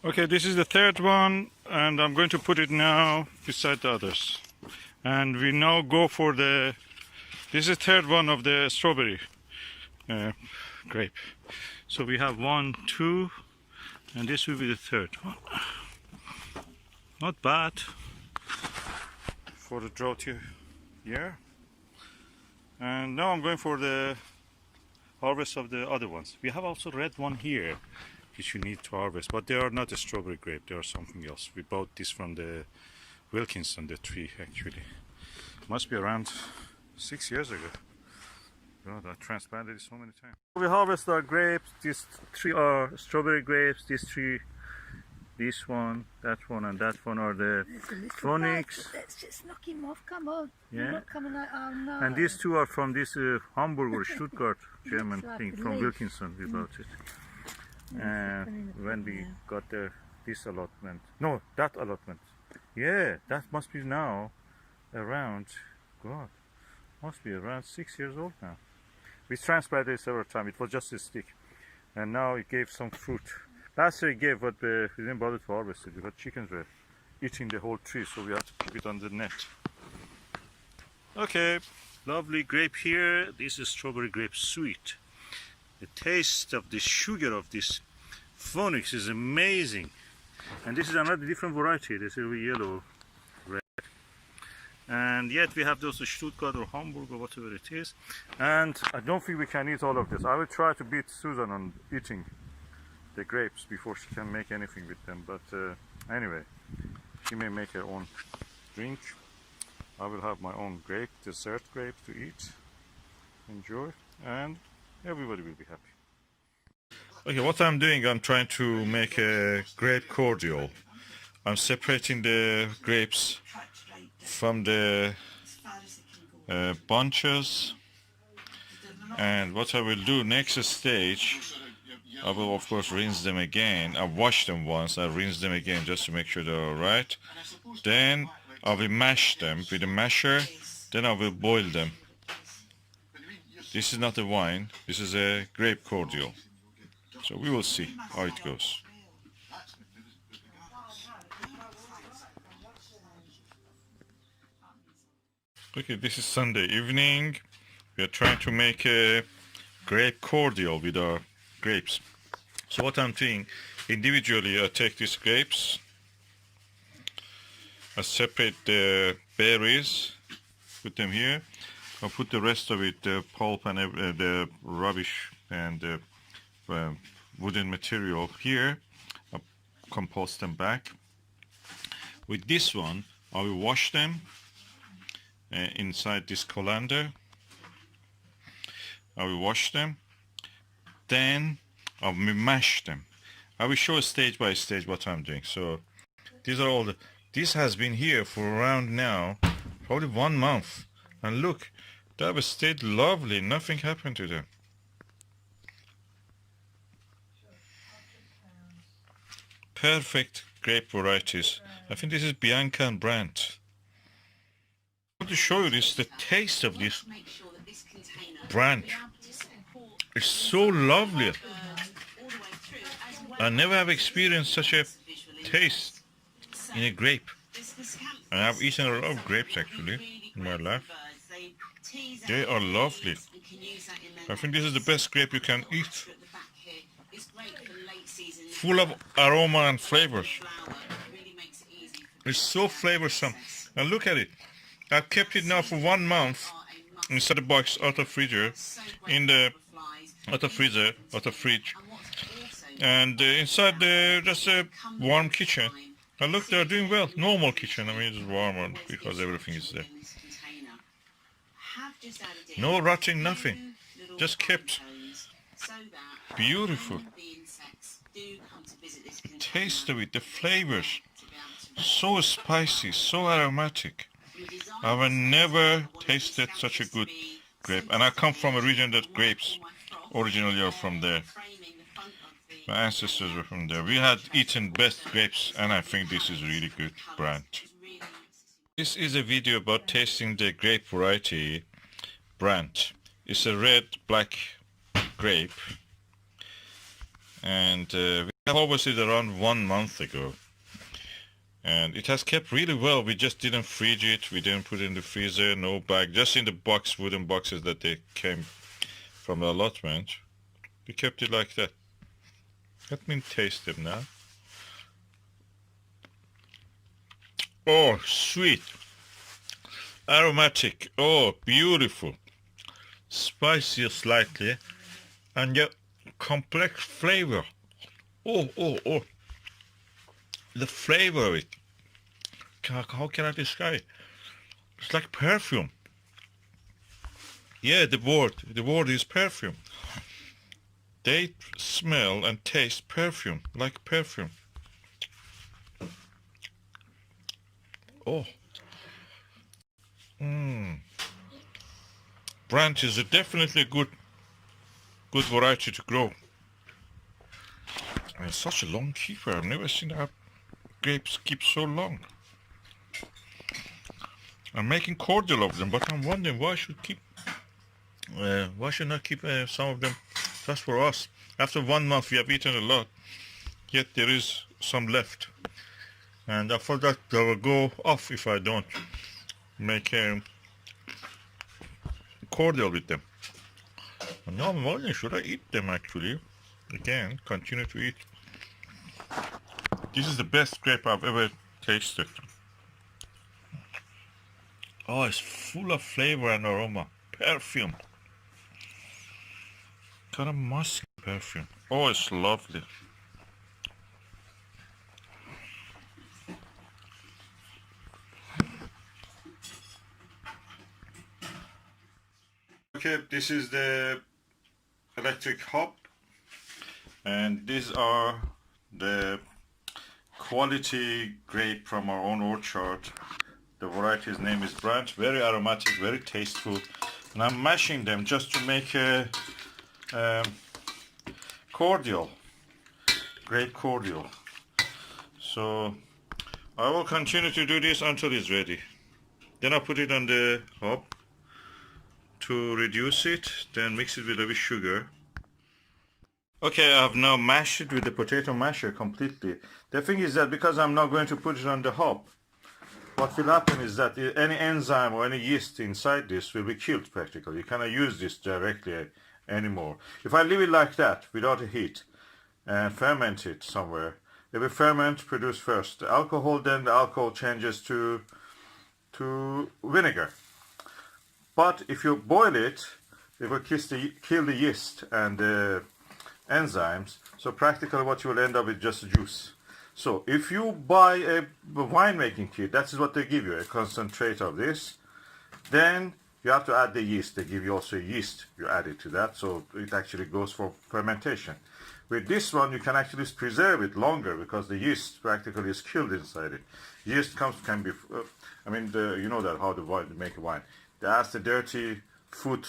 Okay, this is the third one, and I'm going to put it now beside the others. And we now go for this is the third one of the strawberry grape. So we have 1, 2, and this will be the third one. Not bad for the drought year. And now I'm going for the harvest of the other ones. We have also red one here, which we need to harvest, but they are not a strawberry grape, they are something else. We bought this from the Wilkinson, the tree actually. Must be around 6 years ago. God, I transplanted it so many times. We harvest our grapes. These 3 are strawberry grapes. These 3, this one, and that one are the phonics. Let's just knock him off, come on. Yeah. You're not coming out, oh no. And these 2 are from this Hamburg or Stuttgart German like thing, a from leaf. Wilkinson we bought it. And when we got this allotment, no, that allotment, yeah, that must be now around, God, must be around 6 years old now. We transplanted it several times. It was just a stick, and now it gave some fruit. Last year it gave, but we didn't bother to harvest it because chickens were eating the whole tree, so we had to keep it on the net. Okay, lovely grape here. This is strawberry grape sweet. The taste of the sugar of this phonics is amazing. And this is another different variety. This is yellow, red. And yet we have those Stuttgart or Hamburg or whatever it is. And I don't think we can eat all of this. I will try to beat Susan on eating the grapes before she can make anything with them. But anyway, she may make her own drink. I will have my own grape, dessert grape to eat, enjoy, and everybody will be happy. Okay, what I'm doing, I'm trying to make a grape cordial. I'm separating the grapes from the bunches, and what I will do next stage, I will of course rinse them again. I wash them once, I rinse them again just to make sure they're alright. Then I will mash them with a masher, then I will boil them. This is not a wine, this is a grape cordial. So we will see how it goes. Okay, this is Sunday evening. We are trying to make a grape cordial with our grapes. So what I'm doing, individually I take these grapes, I separate the berries, put them here. I put the rest of it, the pulp and the rubbish and the wooden material here. I compost them back. With this one, I will wash them inside this colander. I will wash them. Then I will mash them. I will show stage by stage what I'm doing. So these are all this has been here for around now, probably 1 month. And look, they have stayed lovely. Nothing happened to them. Perfect grape varieties. I think this is Bianca and Brandt. I want to show you this, the taste of this Brandt. It's so lovely. I never have experienced such a taste in a grape. And I've eaten a lot of grapes actually in my life. They are lovely. I think this is the best grape you can eat. Full of aroma and flavors. It's so flavorsome. And look at it. I've kept it now for 1 month inside the box, out of freezer, in the out of fridge, and inside just a warm kitchen. And look, they're doing well. Normal kitchen. I mean, it's warmer because everything is there. No rotting, nothing. Just kept beautiful. The taste of it, the flavors, so spicy, so aromatic. I've never tasted such a good grape. And I come from a region that grapes originally are from there. My ancestors were from there. We had eaten best grapes, and I think this is really good brand. This is a video about tasting the grape variety Brandt. It's a red black grape, and I harvested around 1 month ago. And it has kept really well. We just didn't freeze it. We didn't put it in the freezer, no bag. Just in the box, wooden boxes that they came from the allotment. We kept it like that. Let me taste them now. Oh, sweet. Aromatic. Oh, beautiful. Spicy slightly. And yet complex flavor. Oh, oh, oh. The flavor of it. How can I describe it? It's like perfume. Yeah, the word is perfume. They smell and taste perfume, like perfume. Oh. Branch is definitely a good variety to grow. And it's such a long keeper. I've never seen our grapes keep so long. I'm making cordial of them, but I'm wondering why should not keep some of them just for us? After 1 month, we have eaten a lot, yet there is some left, and I thought that they will go off if I don't make cordial with them. And now I'm wondering, should I eat them actually? Again, continue to eat. This is the best grape I've ever tasted. Oh, it's full of flavor and aroma. Perfume. Kind of musky perfume. Oh, it's lovely. Okay, this is the electric hob, and these are the quality grape from our own orchard. The variety's name is Branch. Very aromatic, very tasteful. And I'm mashing them just to make a cordial, grape cordial. So I will continue to do this until it's ready. Then I'll put it on the hob to reduce it, then mix it with a bit sugar. Okay, I've now mashed it with the potato masher completely. The thing is that because I'm not going to put it on the hob, what will happen is that any enzyme or any yeast inside this will be killed practically. You cannot use this directly anymore. If I leave it like that without a heat and ferment it somewhere, it will ferment, produce first the alcohol, then the alcohol changes to vinegar. But if you boil it, it will kill the yeast and the enzymes. So practically what you will end up with just juice. So if you buy a winemaking kit, that is what they give you, a concentrate of this. Then you have to add the yeast. They give you also yeast. You add it to that, so it actually goes for fermentation. With this one, you can actually preserve it longer because the yeast practically is killed inside it. Yeast can be, you know that how they make a wine. They ask the dirty food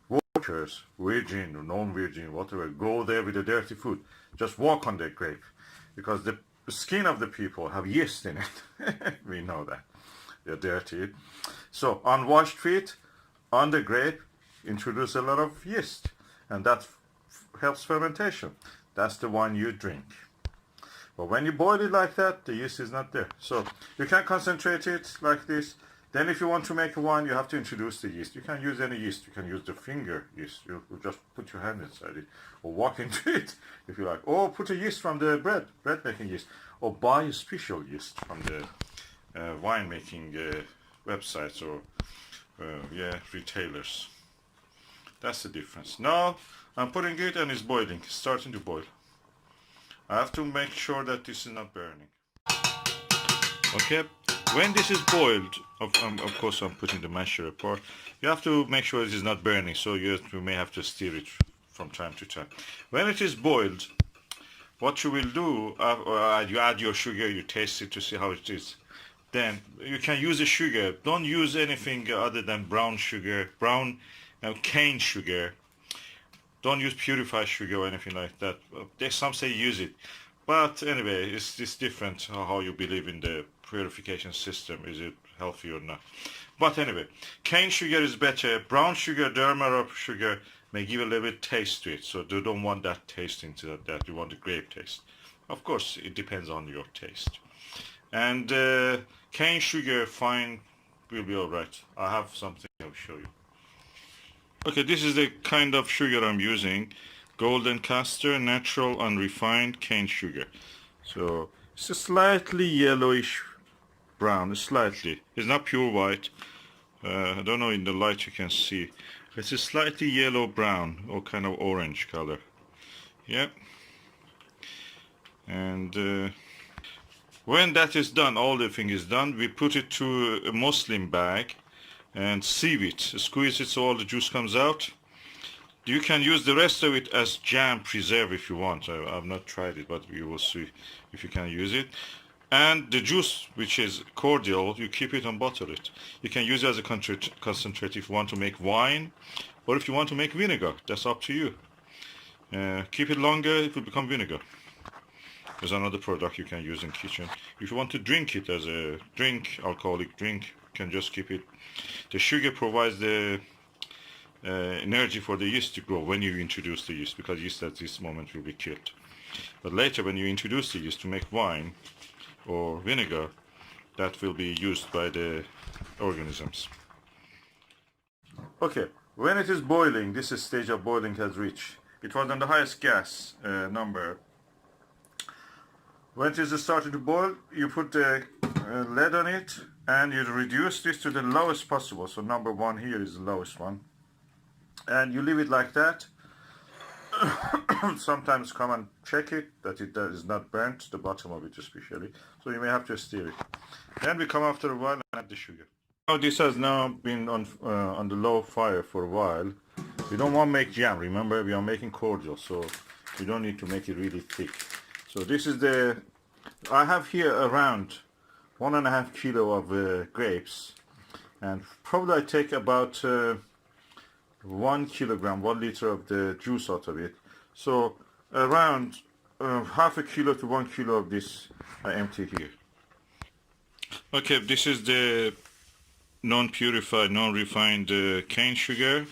workers, virgin or non-virgin, whatever, go there with the dirty food. Just walk on the grape because the skin of the people have yeast in it. We know that. They're dirty. So unwashed feet on the grape introduce a lot of yeast, and that helps fermentation. That's the wine you drink. But when you boil it like that, the yeast is not there. So you can concentrate it like this. Then if you want to make a wine, you have to introduce the yeast. You can use any yeast. You can use the finger yeast. You just put your hand inside it or walk into it if you like. Or put a yeast from the bread making yeast. Or buy a special yeast from the wine making websites or retailers. That's the difference. Now I'm putting it and it's boiling. It's starting to boil. I have to make sure that this is not burning. Okay. When this is boiled, of course I'm putting the masher apart, you have to make sure it is not burning, so you may have to stir it from time to time. When it is boiled, what you will do, you add your sugar, you taste it to see how it is. Then you can use the sugar. Don't use anything other than brown sugar, cane sugar. Don't use purified sugar or anything like that. Some say use it. But anyway, it's different how you believe in the purification system. Is it healthy or not? But anyway, cane sugar is better. Brown sugar, demerara sugar may give a little bit taste to it. So you don't want that taste into that. You want the grape taste. Of course, it depends on your taste. And cane sugar, fine, will be all right. I have something I'll show you. Okay, this is the kind of sugar I'm using. Golden castor, natural unrefined cane sugar. So it's a slightly yellowish brown, slightly. It's not pure white. I don't know in the light you can see. It's a slightly yellow brown or kind of orange color. Yeah. And when that is done, all the thing is done, we put it to a muslin bag and sieve it, squeeze it so all the juice comes out. You can use the rest of it as jam preserve if you want. I've not tried it, but you will see if you can use it. And the juice, which is cordial, you keep it and bottle it. You can use it as a concentrate if you want to make wine, or if you want to make vinegar. That's up to you. Keep it longer, it will become vinegar. There's another product you can use in kitchen. If you want to drink it as a drink, alcoholic drink, you can just keep it. The sugar provides the energy for the yeast to grow when you introduce the yeast, because yeast at this moment will be killed. But later when you introduce the yeast to make wine or vinegar, that will be used by the organisms. Okay, when it is boiling, this stage of boiling has reached. It was on the highest gas number. When it is starting to boil, you put the lid on it and you reduce this to the lowest possible. So number 1 here is the lowest one. And you leave it like that. Sometimes come and check it that it is not burnt, the bottom of it especially. So you may have to stir it. Then we come after a while and add the sugar. Now this has now been on the low fire for a while. We don't want to make jam. Remember, we are making cordial, so we don't need to make it really thick. So this is I have here around 1.5 kilo of grapes, and probably I take about 1 kilogram, 1 liter of the juice out of it. So around half a kilo to 1 kilo of this I empty here. Okay, this is the non-purified, non-refined cane sugar.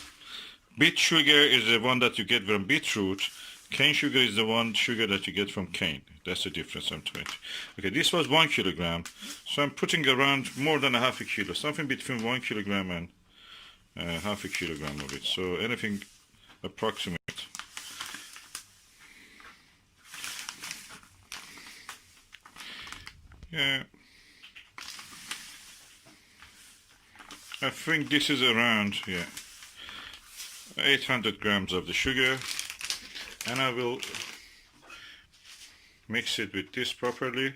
Beet sugar is the one that you get from beetroot. Cane sugar is the one sugar that you get from cane. That's the difference I'm trying to. Okay, this was 1 kilogram. So I'm putting around more than a half a kilo, something between 1 kilogram and half a kilogram of it. So anything approximate. Yeah. I think this is around, 800 grams of the sugar. And I will mix it with this properly.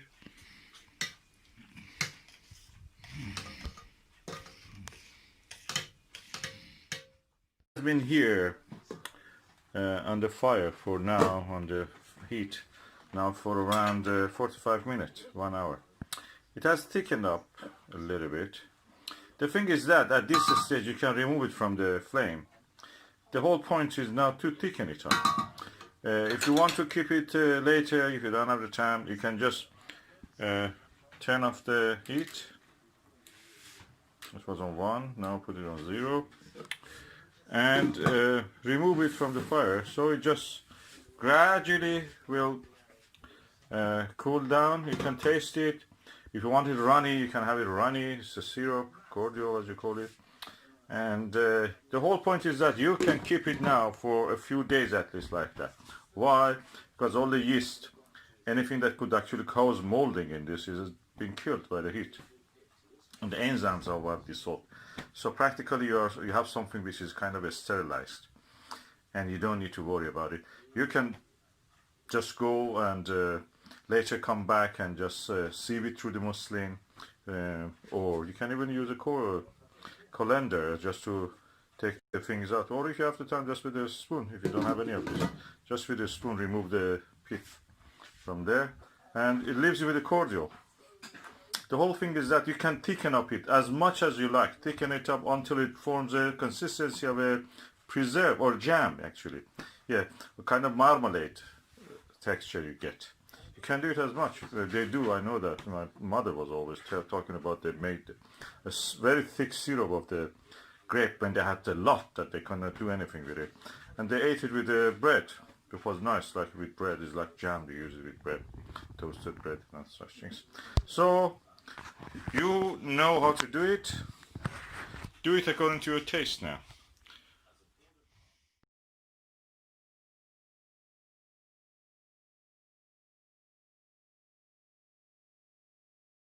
It's been here on the fire for now, on the heat, now for around 45 minutes, 1 hour. It has thickened up a little bit. The thing is that at this stage you can remove it from the flame. The whole point is now to thicken it up. If you want to keep it later, if you don't have the time, you can just turn off the heat. It was on 1, now put it on 0. And remove it from the fire, so it just gradually will cool down. You can taste it. If you want it runny, you can have it runny. It's a syrup, cordial as you call it. And the whole point is that you can keep it now for a few days at least like that. Why? Because all the yeast, anything that could actually cause molding in this is being killed by the heat. And the enzymes are what dissolved. So practically you have something which is kind of sterilized. And you don't need to worry about it. You can just go and later come back and just sieve it through the muslin. Or you can even use a colander just to take the things out, or if you have the time, just with a spoon. If you don't have any of this, just with a spoon remove the pith from there, and it leaves you with a cordial. The whole thing is that you can thicken up it as much as you like, thicken it up until it forms a consistency of a preserve or jam actually. Yeah, a kind of marmalade texture you get. You can do it as much. They do, I know that. My mother was always talking about they made a very thick syrup of the grape when they had a lot that they could not do anything with it. And they ate it with the bread. It was nice, like with bread. It's like jam they use it with bread, toasted bread and such things. So you know how to do it. Do it according to your taste now.